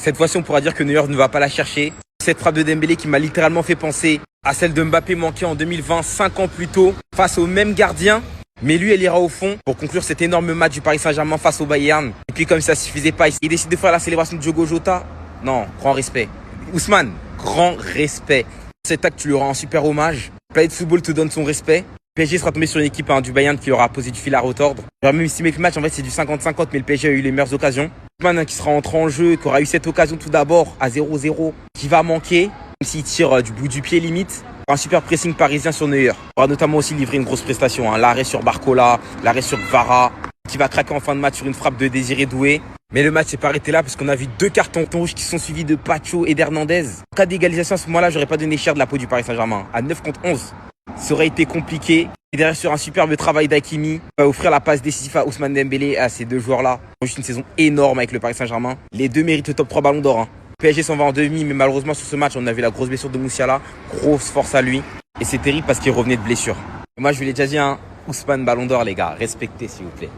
Cette fois-ci, on pourra dire que Neuer ne va pas la chercher. Cette frappe de Dembélé qui m'a littéralement fait penser à celle de Mbappé manquée en 2020, 5 ans plus tôt, face au même gardien. Mais lui, elle ira au fond pour conclure cet énorme match du Paris Saint-Germain face au Bayern. Et puis comme ça suffisait pas, il décide de faire la célébration de Diogo Jota. Non, grand respect. Ousmane, grand respect. Cet acte, tu lui auras un super hommage. Planète Football te donne son respect. PSG sera tombé sur une équipe du Bayern qui aura posé du fil à retordre. J'aurais même estimé que le match, en fait, c'est du 50-50, mais le PSG a eu les meilleures occasions. Ousmane qui sera entré en jeu, qui aura eu cette occasion tout d'abord à 0-0, qui va manquer, même s'il tire du bout du pied limite. Un super pressing parisien sur Neuer. On aura notamment aussi livré une grosse prestation. L'arrêt sur Barcola, l'arrêt sur Kvara, qui va craquer en fin de match sur une frappe de Désiré Doué. Mais le match s'est pas arrêté là parce qu'on a vu 2 cartons rouges qui sont suivis de Pacho et d'Hernandez. En cas d'égalisation à ce moment-là, j'aurais pas donné cher de la peau du Paris Saint-Germain. À 9 contre 11, ça aurait été compliqué. Et derrière, sur un superbe travail d'Hakimi, va offrir la passe décisive à Ousmane Dembélé, à ces deux joueurs-là. Ils ont juste une saison énorme avec le Paris Saint-Germain. Les deux méritent le top 3 ballons d'or. PSG s'en va en demi, mais malheureusement sur ce match, on a vu la grosse blessure de Moussiala. Grosse force à lui. Et c'est terrible parce qu'il revenait de blessure. Moi, je vous l'ai déjà dit, Ousmane Ballon d'or, les gars. Respectez, s'il vous plaît.